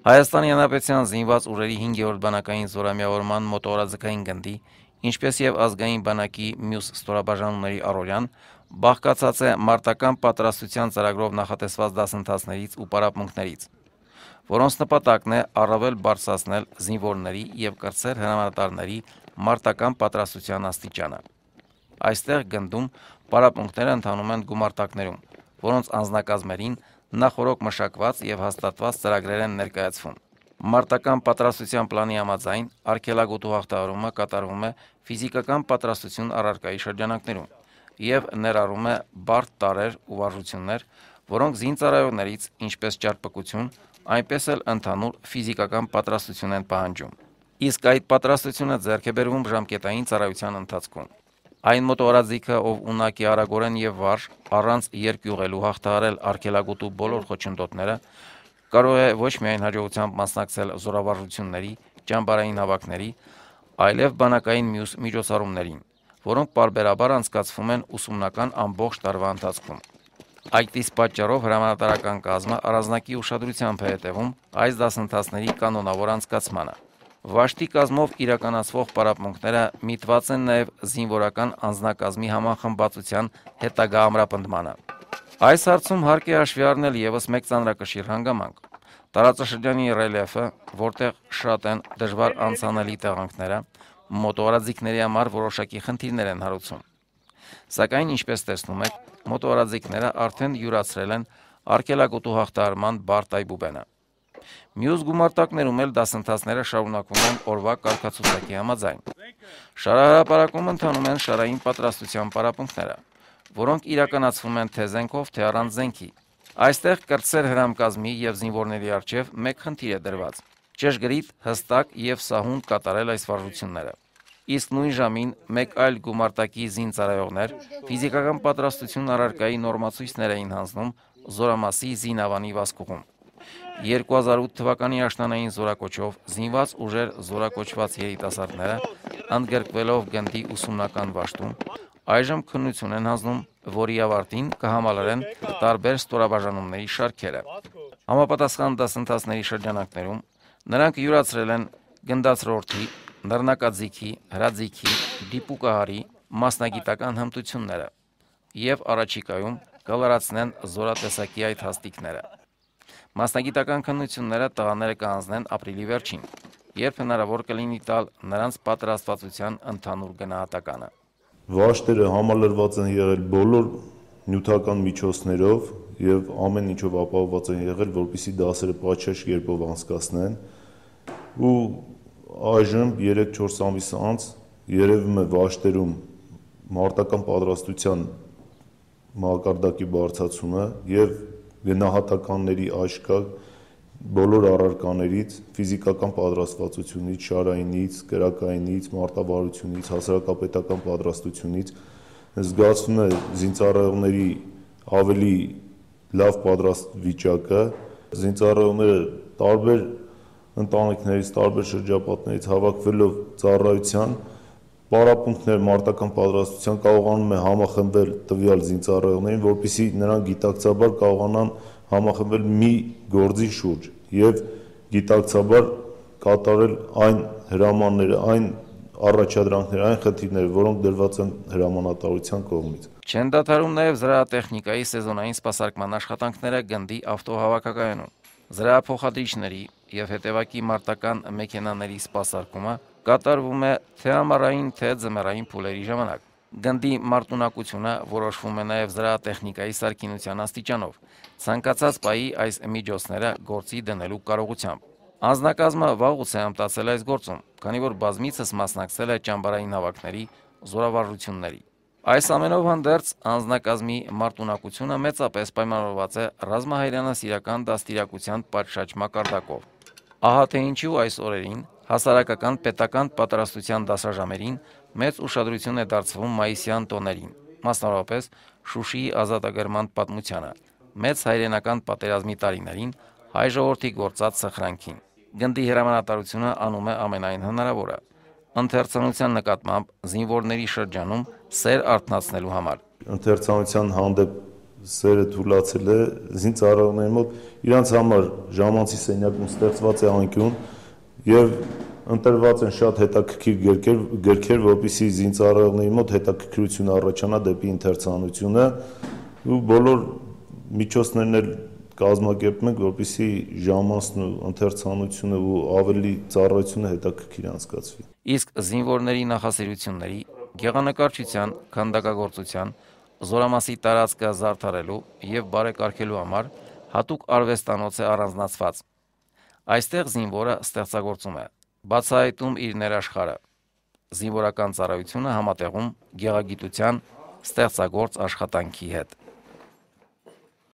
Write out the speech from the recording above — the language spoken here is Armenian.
Հայաստանի Հանրապետության զինված ուժերի 5-րդ բանակային զորամիավորման մոտորաձգային գնդի, ինչպես եւ ազգային բանակի մյուս ստորաբաժանումների առօրյան բաղկացած է մարտական պատրաստության ծրագրով նախատեսված դասընթացներից ու պարապմունքներից, որոնց նպատակն է առավել բարձրացնել զինվորների եւ կրտսեր հրամանատարների մարտական պատրաստության աստիճանը։ Այստեղ գնդում պարապմունքները ընթանում են գումարտակներում, որոնց անձնակազմերին նախորոք մշակված եւ հաստատված ծրագրեր են ներկայացվում։ Մարտական պատրաստության պլանի համաձայն արգելագոտու հաղթահարումը կատարվում է ֆիզիկական պատրաստություն առարկայի շրջանակներում եւ ներառում է բարդ տարրեր ու վարժություններ, որոնք զինծառայողներից ինչպես ճարպկություն, այնպես էլ ընդհանուր ֆիզիկական պատրաստություն են պահանջում։ Իսկ այդ պատրաստությունը ձեռք է բերվում ժամկետային ծառայության ընթացքում։ Այն մոտորաձիգը, ով ունակի արագորեն եւ վարժ առանց երկյուղելու հաղթահարել արգելագոտու բոլոր խոչընդոտները, կարող է ոչ միայն հաջողությամբ մասնակցել զորավարժությունների, ճամբարային հավաքների, այլև բանակային մյուս միջոցառումներին, որոնք պարբերաբար անցկացվում են ուսումնական ամբողջ տարվա ընթացքում։ Այդ իսկ պատճառով հրամանատարական կազմը առանձնակի ուշադրությամբ է հետևում այս դասընթացների կանոնավոր անցկացմանը։ Վաշտի կազմով իրականացվող պարապմունքները միտված են նաև զինվորական անձնակազմի համախմբվածության հետագա ամրապնդմանը։ Այս հարցում հարկ է հաշվի առնել եւս մեկ ծանրակշիռ հանգամանք։ Տարածաշրջանի ռելիեֆը, որտեղ շատ են դժվար անցանելի տեղանքները, մոտորաձիգների համար որոշակի խնդիրներ են հարուցում։ Սակայն, ինչպես տեսնում եք, մոտորաձիգները արդեն յուրացրել են արգելագոտու հաղթահարման բարդ այբուբենը։ Մյուս գումարտակներում էլ դասընթացները շարունակվում են օրվա կարգացուցակի համաձայն։ Շարահրապարակում ընթանում են շարային պատրաստության պարապմունքները, որոնք իրականացվում են թե զենքով, թե առանց զենքի։ Այստեղ կրտսեր հրամկազմի եւ զինվորների առջեւ մեկ խնդիր է դրված՝ ճշգրիտ, հստակ եւ սահուն կատարել այս վարժությունները։ Իսկ նույն ժամին մեկ այլ գումարտակի զինծառայողներ ֆիզիկական պատրաստություն առարկայի նորմացույցներ էին հանձնում զորամասի զինավանի վազքուղում։ 2008 թվականի աշնանային զորակոչով զինված ուժեր զորակոչված երիտասարդները, ընդգրկվելով գնդի ուսումնական վաշտում, այժմ քննություն են հանձնում, որի ավարտին կհամալրեն տարբեր ստորաբաժանումների շարքերը։ Համապատասխան դասընթացների շրջանակներում նրանք յուրացրել են գնդացրորդի, նռնակաձիգի, հրաձիգի, դիպուկահարի մասնագիտական հմտությունները եւ առաջիկայում կլրացնեն զորատեսակի այդ հաստիկները։ Մասնագիտական քննությունները տղաները կհանձնեն ապրիլի վերջին, երբ հնարավոր կլինի տալ նրանց պատրաստվածության ընդհանուր գնահատականը։ Վաշտերը համալրված են եղել բոլոր նյութական միջոցներով եւ ամեն ինչով ապահովված են եղել, որպեսզի դասերը պատշաճ կերպով անցկացնեն, ու այժմ 3-4 ամիս անց երևում է վաշտերում մարտական պատրաստության մակարդակի բարձրացումը եւ գնահատականների աճ կա բոլոր առարկաներից, ֆիզիկական պատրաստվածությունից, շարայինից, կրակայինից, մարտավարությունից, հասարակապետական պատրաստությունից զգացվում է զինծառայողների ավելի լավ պատրաստ վիճակը, զինծառայողները տարբեր ընտանիքներից, տարբեր շրջապատներից հավաքվելով ծառայության պարապմունքներ մարտական պատրաստության կարողանում է համախմբել տվյալ զինծառայողներին, որպեսզի նրանք գիտակցաբար կարողանան համախմբել մի գործի շուրջ եւ գիտակցաբար կատարել այն հրամանները, այն առաջադրանքները, այն խնդիրները, որոնք դրված են հրամանատարության կողմից։ Չեն դադարում նաև զրահատեխնիկայի սեզոնային սպասարկման աշխատանքները գնդի ավտոհավաքակայանում։ Զրահափոխադրիչների եւ հետևակի մարտական մեքենաների սպասարկումը կատարվում է թե ամառային, թե ձմեռային փուլերի ժամանակ։ Գնդի մարտունակությունը որոշվում է նաև զրահատեխնիկայի սարքինության աստիճանով, ցանկացած պահի այս միջոցները գործի դնելու կարողությամբ։ Անձնակազմը վաղուց է ամտացել այս գործում, քանի որ բազմիցս մասնակցել է ճամբարային հավաքների, զորավարժությունների։ Այս ամենով հանդերձ անձնակազմի մարտունակությունը մեծապես պայմանավորված է ռազմահայրենասիրական դաստիարակության պատշաճ մակարդակով։ Ահա թե ինչու այս օրերին հասարակական պետական պատրաստության դասաժամերին մեծ ուշադրություն է դարձվում մայիսյան տոներին, մասնավորապես Շուշիի ազատագրման պատմությանը, մեծ հայրենական պատերազմի տարիներին հայ ժողովրդի գործած սխրանքին։ Գնդի հրամանատարությունը անում է ամենայն հնարավորը ընթերցանության նկատմամբ զինվորների շրջանում սեր արթնացնելու համար։ Ընթերցանության հանդեպ սերը թուլացել է զինծառայողների մոտ, իրանց համար ժամանցի սենյակում ստեղծված է անկյուն եւ ընտրված են շատ հետաքրքիր գրքեր, որպեսզի զինծառայողների մոտ հետաքրքրություն առաջանա դեպի ընթերցանությունը ու բոլոր միջոցներն էլ կազմակերպում ենք, որպեսզի ժամանցն ու ընթերցանությունը ու ավելի ծառայությունը հետաքրքիր անցկացվի։ Իսկ զինվորների նախասիրությունների, գեղանկարչության, քանդակագործության, զորամասի տարածքը զարդարելու եւ բարեկարգելու համար հատուկ արվեստանոց է առանձնացված։ Այստեղ զինվորը ստեղծագործում է, բացահայտում իր ներաշխարհը, զինվորական ծառայությունը համատեղում գեղագիտության, ստեղծագործ աշխատանքի հետ։